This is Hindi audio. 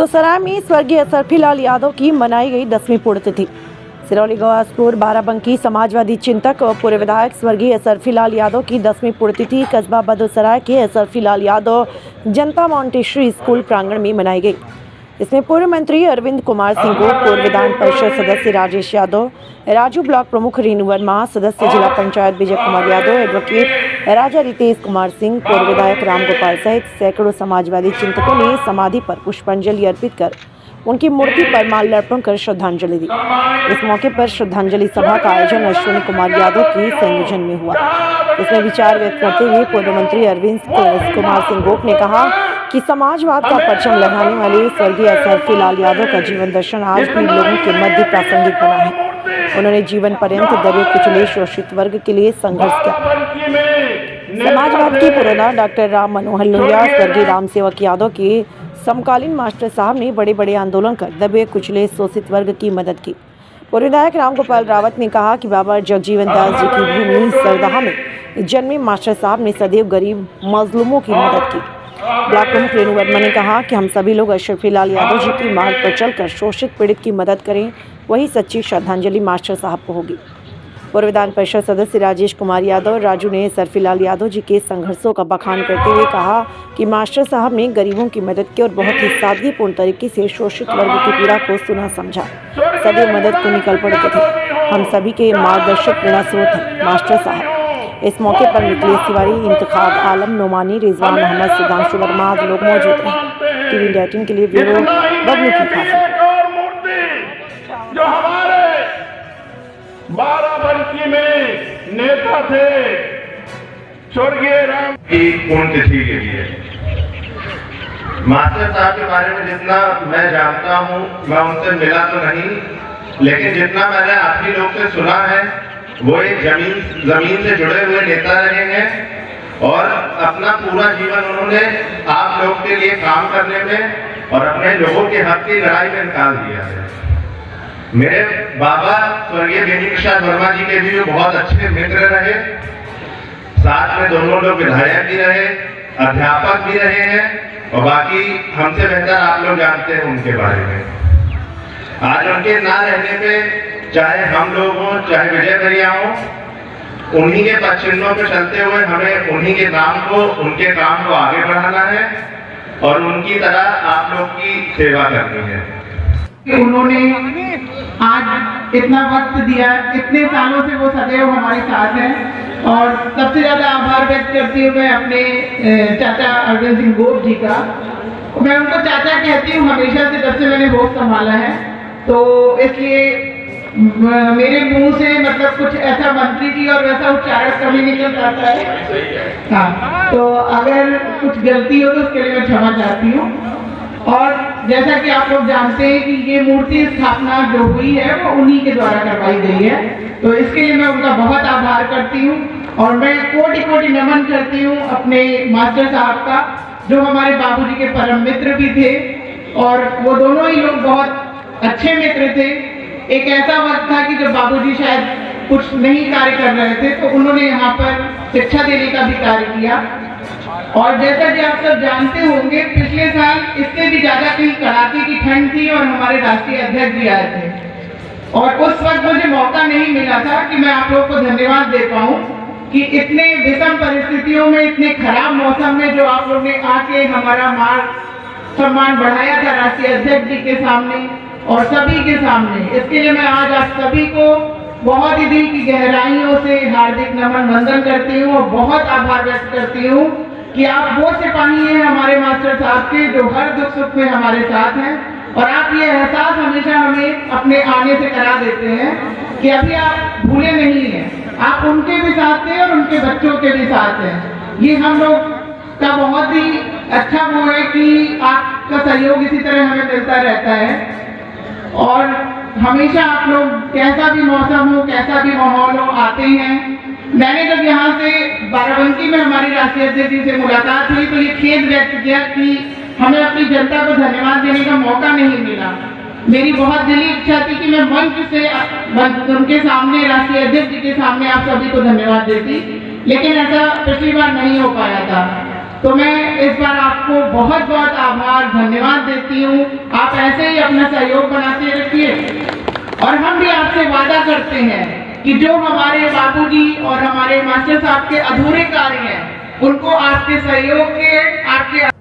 बदोसराय में स्वर्गीय सरफीलाल यादव की मनाई गई 10वीं पुण्यतिथि। सिरौली गवासपुर बाराबंकी समाजवादी चिंतक और पूर्व विधायक स्वर्गीय सरफीलाल यादव की 10वीं पुण्यतिथि कस्बा बदोसराय के सरफीलाल यादव जनता मॉन्टेसरी स्कूल प्रांगण में मनाई गई। इसमें पूर्व मंत्री अरविंद कुमार सिंह को, पूर्व विधान परिषद सदस्य राजेश यादव, राजू ब्लॉक प्रमुख रीनू वर्मा, सदस्य जिला पंचायत विजय कुमार यादव, एडवोकेट राजा रितेश कुमार सिंह, पूर्व विधायक राम गोपाल सहित सैकड़ों समाजवादी चिंतकों ने समाधि पर पुष्पांजलि अर्पित कर उनकी मूर्ति पर माल्यार्पण कर श्रद्धांजलि दी। इस मौके पर श्रद्धांजलि सभा का आयोजन अश्विनी कुमार यादव के संयोजन में हुआ। इसमें विचार व्यक्त करते हुए पूर्व मंत्री अरविंद कुमार सिंह ने कहा कि समाजवाद का परचम लगाने वाले स्वर्गीय सरफीलाल यादव का जीवन दर्शन आज भी लोगों के मध्य प्रासंगिक बना है। उन्होंने जीवन पर्यंत दबे कुचले शोषित वर्ग के लिए संघर्ष किया। समाजवाद के पुरोधा डॉक्टर राम मनोहर लोहिया, स्वर्गीय राम सेवक यादव के समकालीन मास्टर साहब ने बड़े बड़े आंदोलन कर दबे कुचले शोषित वर्ग की मदद की। पूर्व विधायक राम गोपाल रावत ने कहा कि बाबा जगजीवन दास जी की भूमि सरदाहा में जन्मे मास्टर साहब ने सदैव गरीब मजलूमों की मदद की। ब्लॉक प्रमुख रीनू वर्मा ने कहा कि हम सभी लोग सरफीलाल यादव जी की मार्ग पर चलकर शोषित पीड़ित की मदद करें, वही सच्ची श्रद्धांजलि मास्टर साहब को होगी। पूर्व विधान परिषद सदस्य राजेश कुमार यादव राजू ने सरफीलाल यादव जी के संघर्षों का बखान करते हुए कहा कि मास्टर साहब ने गरीबों की मदद की और बहुत ही सादगीपूर्ण तरीके से शोषित वर्ग की पीड़ा को सुना समझा, सदैव मदद को निकल पड़ते थे। हम सभी के मार्गदर्शक प्रेरणा स्रोत हैं मास्टर साहब। इस मौके पर निकले तिवारी, इंतखाब आलम, नोमानी, रिजवान मोहम्मद, सुधांशु वर्मा लोग मौजूद रहे। टीवी इंडिया 18 के लिए ब्यूरो बबलू की खास। जो हमारे बाराबंकी में नेता थे स्वर्गीय राम की पुण्यतिथि के लिए मास्टर साहब के बारे में जितना मैं जानता हूँ, मैं उनसे मिला तो नहीं, लेकिन जितना मैंने आप ही लोग से सुना है, वो एक जमीन से जुड़े हुए नेता रहे हैं और अपना पूरा जीवन उन्होंने आप लोग के लिए काम करने में और अपने लोगों के हक की लड़ाई में निकाल दिया है। मेरे बाबा स्वर्गीय बेनी प्रसाद वर्मा जी के भी बहुत अच्छे मित्र रहे, साथ में दोनों लोग विधायक भी रहे, अध्यापक भी रहे हैं और बाकी हमसे बेहतर आप लोग जानते हैं उनके बारे में। आज उनके ना रहने पे चाहे हम लोग हों, चाहे विजय भैया हो, उन्हीं के पद चिन्हों पर चलते हुए हमें उन्हीं के नाम को, उनके काम को आगे बढ़ाना है और उनकी तरह आप लोग की सेवा करनी है। उन्होंने आज इतना वक्त दिया, इतने सालों से वो सदैव हमारे साथ हैं और सबसे ज़्यादा आभार व्यक्त करती हूँ मैं अपने चाचा अरविंद सिंह गोप जी का। मैं उनको चाचा कहती हूँ हमेशा से, जब से मैंने भोग संभाला है, तो इसलिए मेरे मुंह से मतलब कुछ ऐसा मंत्री जी और वैसा उच्चारण कभी निकल जाता है। हाँ, तो अगर कुछ गलती हो तो उसके लिए मैं क्षमा चाहती हूँ। और जैसा कि आप लोग जानते हैं कि ये मूर्ति स्थापना जो हुई है वो उन्हीं के द्वारा करवाई गई है, तो इसके लिए मैं उनका बहुत आभार करती हूँ और मैं कोटि कोटि नमन करती हूँ अपने मास्टर साहब का, जो हमारे बाबूजी के परम मित्र भी थे और वो दोनों ही लोग बहुत अच्छे मित्र थे। एक ऐसा वक्त था कि जब बाबूजी शायद कुछ नहीं कार्य कर रहे थे तो उन्होंने यहाँ पर शिक्षा देने का भी कार्य किया। और जैसा कि आप सब जानते होंगे, पिछले साल इससे भी ज्यादा कहीं कड़ाके की ठंड थी और हमारे राष्ट्रीय अध्यक्ष भी आए थे और उस वक्त मुझे मौका नहीं मिला था कि मैं आप लोगों को धन्यवाद दे पाऊँ कि इतने विषम परिस्थितियों में, इतने खराब मौसम में जो आप लोग ने आके हमारा मान सम्मान बढ़ाया था राष्ट्रीय अध्यक्ष जी के सामने और सभी के सामने। इसके लिए मैं आज आप सभी को बहुत ही दिल की गहराइयों से हार्दिक नमन वंदन करती हूँ और बहुत आभार व्यक्त करती हूँ कि आप वो सिपाही हैं हमारे मास्टर साहब के, जो हर दुख सुख में हमारे साथ हैं और आप ये एहसास हमेशा हमें अपने आने से करा देते हैं कि अभी आप भूले नहीं हैं, आप उनके भी साथ हैं और उनके बच्चों के भी साथ हैं। ये हम लोग का बहुत ही अच्छा वो है कि आपका सहयोग इसी तरह हमें मिलता रहता है और हमेशा आप लोग कैसा भी मौसम हो, कैसा भी माहौल हो, आते हैं। मैंने जब यहाँ से बाराबंकी में हमारी राष्ट्रीय अध्यक्ष जी से मुलाकात हुई तो ये खेद व्यक्त किया कि हमें अपनी जनता को धन्यवाद देने का मौका नहीं मिला। मेरी बहुत दिली इच्छा थी कि मैं मंच से उनके सामने, राष्ट्रीय अध्यक्ष जी के सामने आप सभी को धन्यवाद देती, लेकिन ऐसा पिछली बार नहीं हो पाया था। तो मैं इस बार आपको बहुत बहुत आभार धन्यवाद देती हूँ। आप ऐसे ही अपना सहयोग बनाते रखिए और हम भी आपसे वादा करते हैं कि जो हमारे बाबूजी और हमारे मास्टर साहब के अधूरे कार्य हैं उनको आपके सहयोग के आपके